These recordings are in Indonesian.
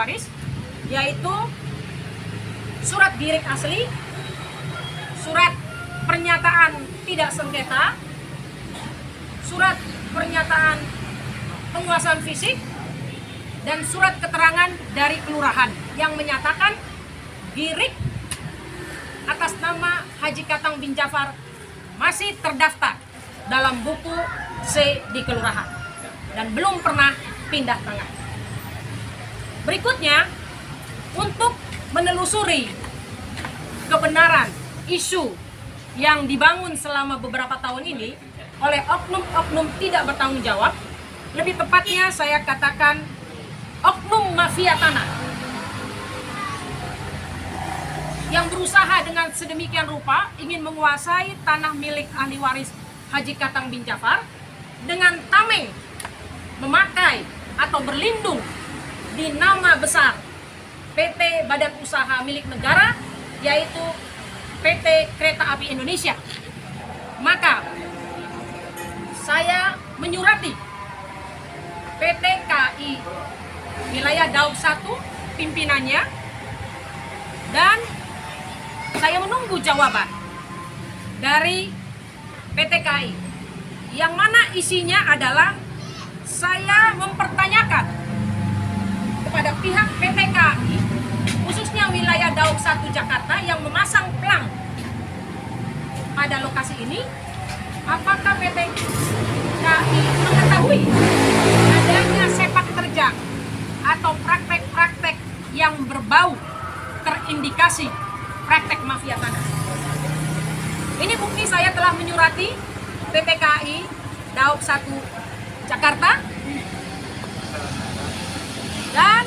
waris, yaitu surat girik asli, surat pernyataan tidak sengketa, surat pernyataan penguasaan fisik, dan surat keterangan dari kelurahan yang menyatakan girik atas nama Haji Katang bin Jafar masih terdaftar dalam buku C di kelurahan dan belum pernah pindah tangan. Berikutnya, untuk menelusuri kebenaran isu yang dibangun selama beberapa tahun ini oleh oknum-oknum tidak bertanggung jawab, lebih tepatnya saya katakan oknum mafia tanah yang berusaha dengan sedemikian rupa ingin menguasai tanah milik ahli waris Haji Katang bin Jafar dengan tameng memakai atau berlindung di nama besar PT Badan Usaha milik negara, yaitu PT Kereta Api Indonesia. Maka saya menyurati PT KAI wilayah Daop 1 pimpinannya, dan saya menunggu jawaban dari PT KAI yang mana isinya adalah saya mempertanyakan kepada pihak PT KAI, khususnya wilayah Daop 1 Jakarta yang memasang plang pada lokasi ini, apakah PT KAI mengetahui adanya sepak terjang atau praktek-praktek yang berbau terindikasi praktek mafia tanah. Ini bukti saya telah menyurati PT KAI Daop 1 Jakarta, dan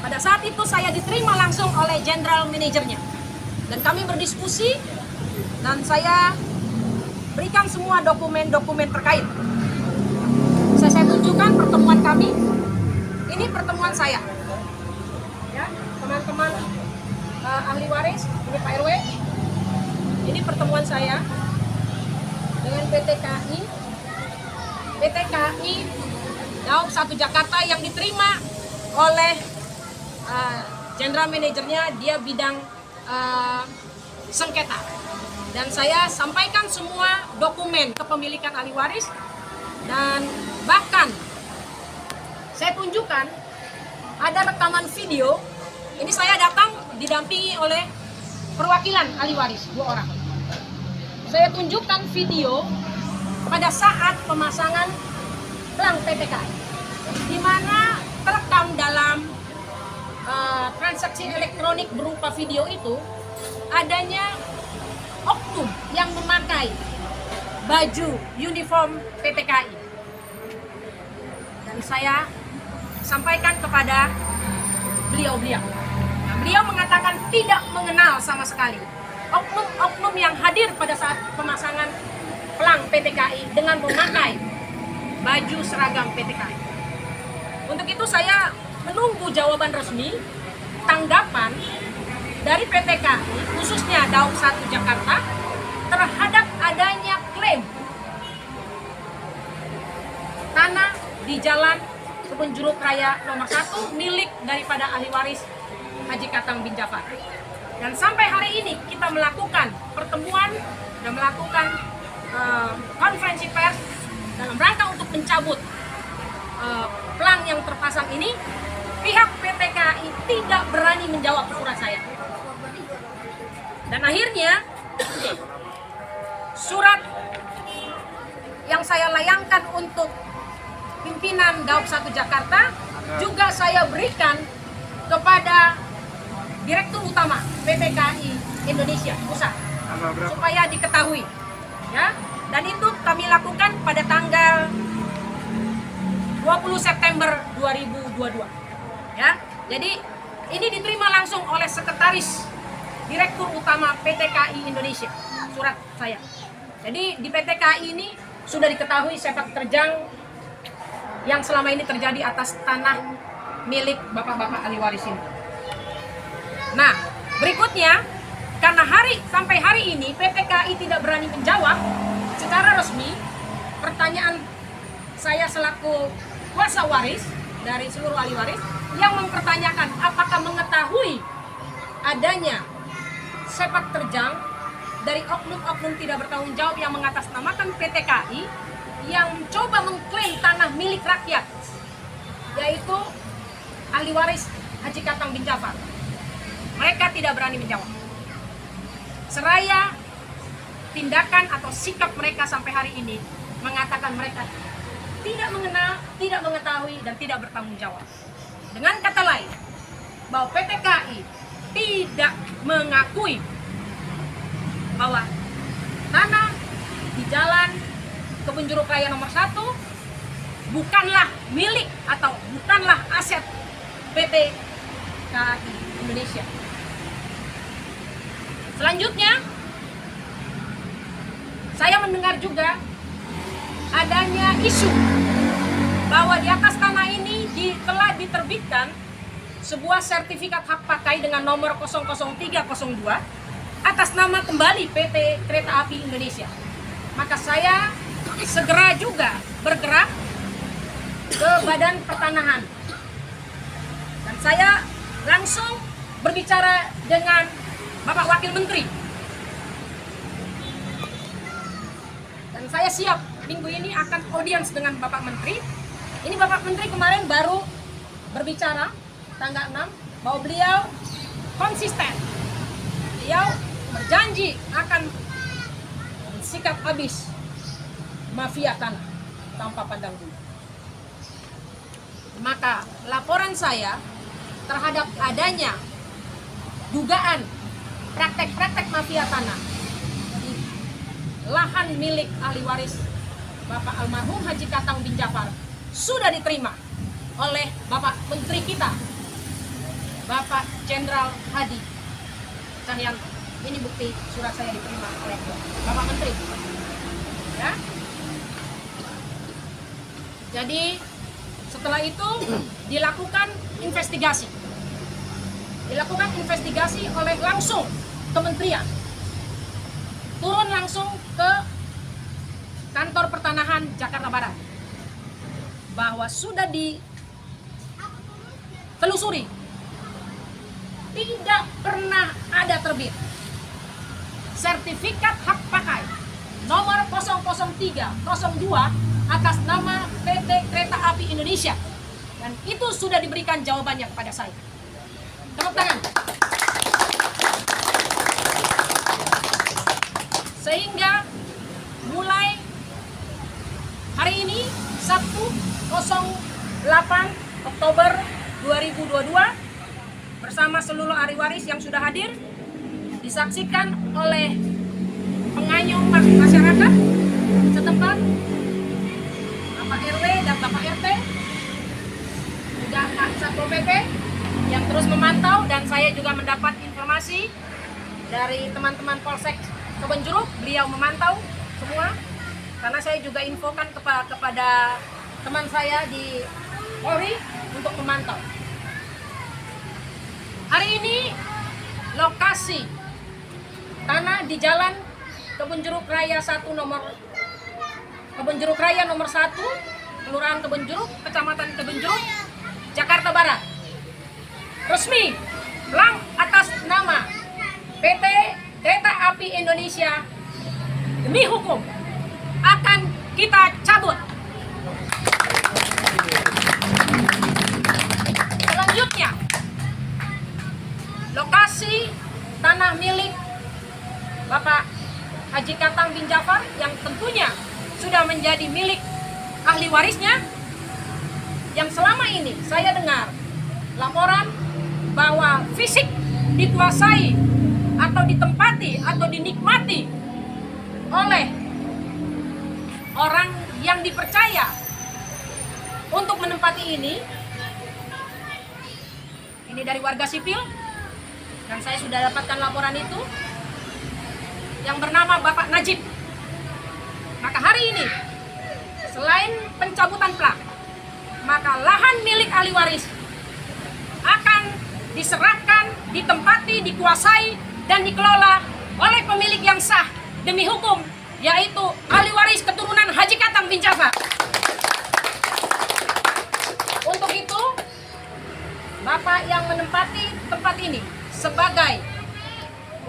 pada saat itu saya diterima langsung oleh general manajernya dan kami berdiskusi dan saya berikan semua dokumen-dokumen terkait. Saya tunjukkan pertemuan kami. Ini pertemuan saya, ya teman-teman ahli waris, ini Pak RW. Ini pertemuan saya dengan PT KAI Daop 1 Jakarta yang diterima oleh general manajernya, dia bidang sengketa. Dan saya sampaikan semua dokumen kepemilikan ahli waris, dan bahkan saya tunjukkan ada rekaman video. Ini saya datang didampingi oleh perwakilan ahli waris 2 orang. Saya tunjukkan video pada saat pemasangan plang PT KAI, di mana terekam dalam transaksi elektronik berupa video itu adanya oknum yang memakai baju uniform PT KAI. Dan saya sampaikan kepada beliau-beliau. Nah, beliau mengatakan tidak mengenal sama sekali oknum-oknum yang hadir pada saat pemasangan plang PT KAI dengan memakai baju seragam PT KAI. Untuk itu saya menunggu jawaban resmi, tanggapan dari PT KAI, khususnya Daop 1 Jakarta, terhadap adanya klaim tanah di Jalan Kebun Jeruk Raya nomor 1 milik daripada ahli waris Haji Katang bin Jafar. Dan sampai hari ini kita melakukan pertemuan dan melakukan konferensi pers dalam rangka untuk mencabut plang yang terpasang ini. Pihak PT KAI tidak berani menjawab surat saya. Dan akhirnya surat yang saya layangkan untuk pimpinan Daop 1 Jakarta juga saya berikan kepada Direktur Utama PT KAI Indonesia Pusat supaya diketahui, ya. Dan itu kami lakukan pada tanggal 20 September 2022, ya. Jadi ini diterima langsung oleh Sekretaris Direktur Utama PT KAI Indonesia, surat saya. Jadi di PT KAI ini sudah diketahui sepak terjang yang selama ini terjadi atas tanah milik bapak-bapak ahli waris ini. Nah, berikutnya, karena sampai hari ini PT KAI tidak berani menjawab secara resmi pertanyaan saya selaku kuasa waris dari seluruh ahli waris, yang mempertanyakan apakah mengetahui adanya sepak terjang dari oknum-oknum tidak bertanggung jawab yang mengatasnamakan PT KAI yang coba mengklaim tanah milik rakyat, yaitu ahli waris Haji Katang bin Jafar. Mereka tidak berani menjawab. Seraya tindakan atau sikap mereka sampai hari ini mengatakan mereka tidak mengenal, tidak mengetahui, dan tidak bertanggung jawab. Dengan kata lain, bahwa PT KAI tidak mengakui bahwa tanah di Jalan Kebun Jeruk Raya nomor 1 bukanlah milik atau bukanlah aset PT KAI Indonesia. Selanjutnya, saya mendengar juga adanya isu bahwa di atas tanah ini telah diterbitkan sebuah sertifikat hak pakai dengan nomor 00302 atas nama kembali PT Kereta Api Indonesia. Maka saya segera juga bergerak ke Badan Pertanahan. Dan saya langsung berbicara dengan Bapak Wakil Menteri. Dan saya siap minggu ini akan audiens dengan Bapak Menteri. Ini Bapak Menteri kemarin baru berbicara tanggal 6 bahwa beliau konsisten. Beliau berjanji akan sikap habis mafia tanah tanpa pandang bulu. Maka laporan saya terhadap adanya dugaan praktek-praktek mafia tanah di lahan milik ahli waris Bapak almarhum Haji Katang bin Jafar sudah diterima oleh Bapak Menteri kita, Bapak Jenderal Hadi Cahyanto. Ini bukti surat saya diterima oleh Bapak Menteri. Ya. Jadi setelah itu dilakukan investigasi. Dilakukan investigasi oleh langsung kementerian. Turun langsung ke kantor pertanahan Jakarta Barat. Bahwa sudah ditelusuri. Tidak pernah ada terbit sertifikat hak pakai nomor 00302 atas nama PT Kereta Api Indonesia, dan itu sudah diberikan jawabannya kepada saya. Tepuk tangan. Sehingga mulai hari ini Sabtu 08 Oktober 2022 bersama seluruh ahli waris yang sudah hadir, disaksikan oleh pengayom masyarakat setempat, Bapak RW dan Bapak RT, juga Pak Satpol PP yang terus memantau, dan saya juga mendapat informasi dari teman-teman Polsek Kebon Jeruk, beliau memantau semua, karena saya juga infokan kepada teman saya di Polri untuk memantau. Hari ini lokasi tanah di Jalan Kebun Jeruk Raya 1 Kebun Jeruk Raya nomor 1, Kelurahan Kebun Jeruk, Kecamatan Kebun Jeruk, Jakarta Barat. Resmi blank atas nama PT Kereta Api Indonesia demi hukum akan kita cabut. Selanjutnya, lokasi tanah milik Bapak Haji Katang bin Jafar yang tentunya sudah menjadi milik ahli warisnya, yang selama ini saya dengar laporan bahwa fisik dikuasai atau ditempati atau dinikmati oleh orang yang dipercaya untuk menempati ini dari warga sipil, dan saya sudah dapatkan laporan itu, yang bernama Bapak Najib. Maka hari ini selain pencabutan plat, maka lahan milik ahli waris akan diserahkan, ditempati, dikuasai, dan dikelola oleh pemilik yang sah demi hukum, yaitu ahli waris keturunan Haji Katang bin Jafar. Untuk itu, Bapak yang menempati tempat ini sebagai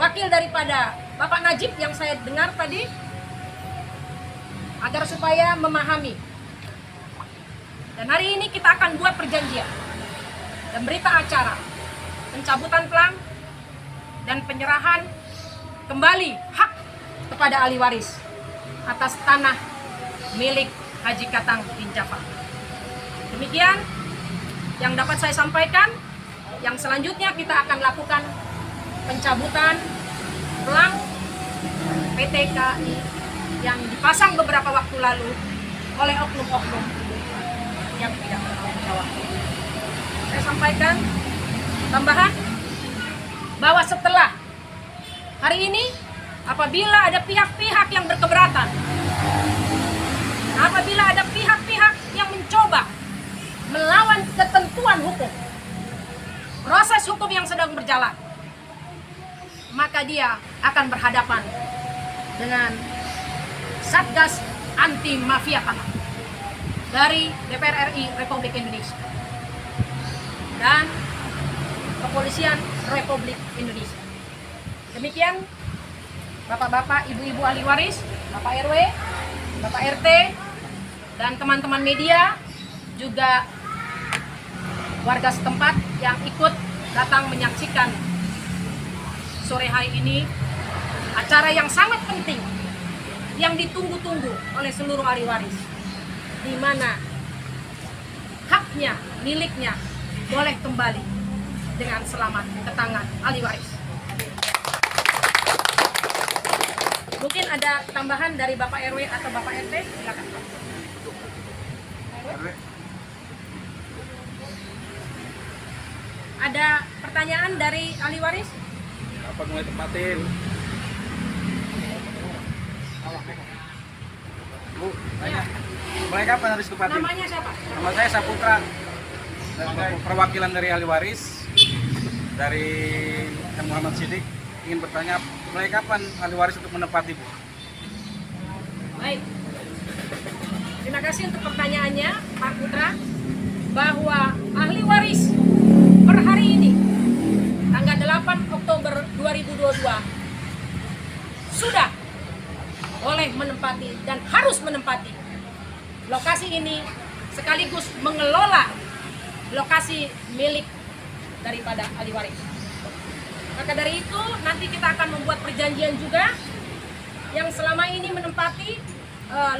wakil daripada Bapak Najib yang saya dengar tadi, agar supaya memahami. Dan hari ini kita akan buat perjanjian dan berita acara pencabutan pelang dan penyerahan kembali hak kepada ahli waris atas tanah milik Haji Katang bin Jafar. Demikian yang dapat saya sampaikan. Yang selanjutnya kita akan lakukan pencabutan pelang PT KAI yang dipasang beberapa waktu lalu oleh oknum-oknum yang tidak bertanggung jawab. Saya sampaikan tambahan bahwa setelah hari ini, apabila ada pihak-pihak yang berkeberatan, apabila ada pihak-pihak yang mencoba melawan ketentuan hukum, proses hukum yang sedang berjalan, maka dia akan berhadapan dengan Satgas Anti Mafia Tanah dari DPR RI Republik Indonesia dan Kepolisian Republik Indonesia. Demikian Bapak-bapak, Ibu-ibu ahli waris, Bapak RW, Bapak RT, dan teman-teman media, juga warga setempat yang ikut datang menyaksikan sore hari ini acara yang sangat penting yang ditunggu-tunggu oleh seluruh ahli waris, di mana haknya, miliknya boleh kembali dengan selamat ke tangan ahli waris. Mungkin ada tambahan dari Bapak RW atau Bapak RT, silakan. Ada pertanyaan dari ahli waris? Apa mulai tempatin? Bu, tanya. Mulai kapan harus tempatin? Namanya siapa? Nama saya Saputra. Perwakilan dari ahli waris dari Muhammad Siddiq ingin bertanya, mulai kapan ahli waris untuk menempati, Bu? Baik. Terima kasih untuk pertanyaannya, Pak Putra, bahwa ahli waris per hari ini, tanggal 8 Oktober 2022, sudah boleh menempati dan harus menempati lokasi ini sekaligus mengelola lokasi milik daripada ahli waris. Maka dari itu nanti kita akan membuat perjanjian juga yang selama ini menempati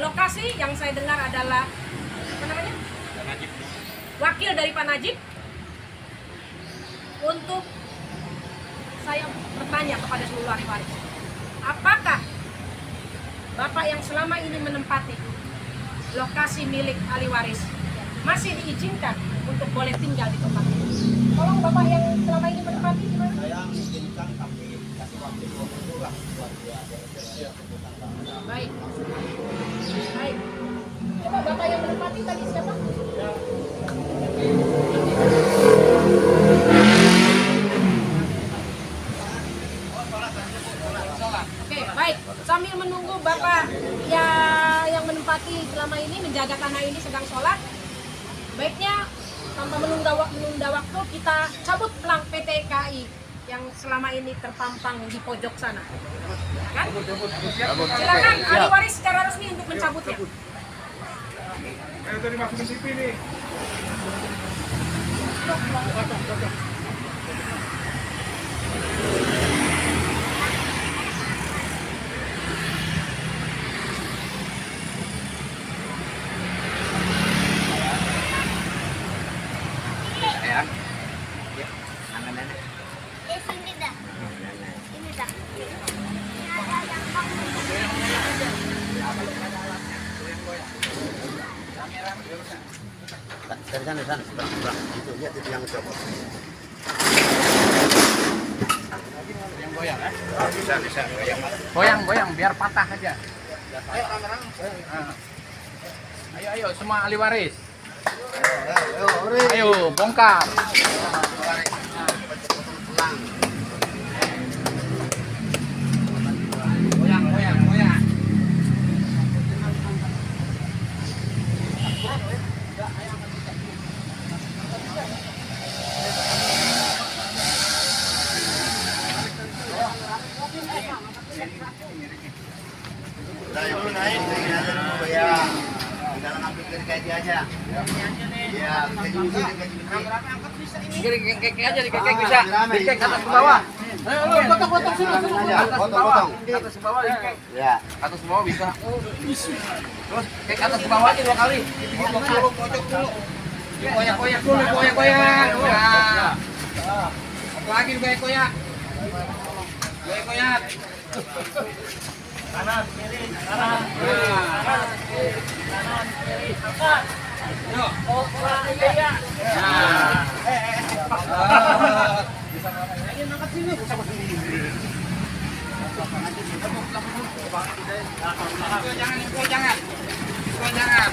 lokasi yang saya dengar adalah apa namanya? Najib. Wakil dari Pak Najib. Untuk saya bertanya kepada seluruh ahli waris, apakah Bapak yang selama ini menempati lokasi milik ahli waris masih diizinkan untuk boleh tinggal di tempat ini? Tolong Bapak yang selama ini menempati gimana? Saya mengizinkan tapi kasih waktu 20 lah buat dia. Baik. Baik. Coba Bapak yang menempati tadi siapa? Oke, baik. Sambil menunggu Bapak yang menempati selama ini menjaga tanah ini sedang sholat, baiknya tanpa menunda waktu kita cabut pelang PT KAI yang selama ini terpampang di pojok sana. Kan? Silakan ahli waris secara resmi untuk mencabutnya. Ayo tadi masukin TV nih. Dari sana, sebelah. Itu lihat itu yang copot. Yang goyang, ya? Bisa Goyang biar patah aja. Ayo semua ahli waris. Ayo bongkar. Goyang. Kek aja, dikek bisa. Dikek atas ke bawah. Ayo, potong sini. Atas ke bawah. Atas ke bawah dikek. Ya. Atas ke bawah bisa. Terus kek atas ke bawah aja 2 kali. Pojok dulu. Koyak-koyak dulu, koyak-koyak. Nah. Satu lagi koyak-koyak. Koyak-koyak. Kanan, kiri, Nah. Yuk. Jangan.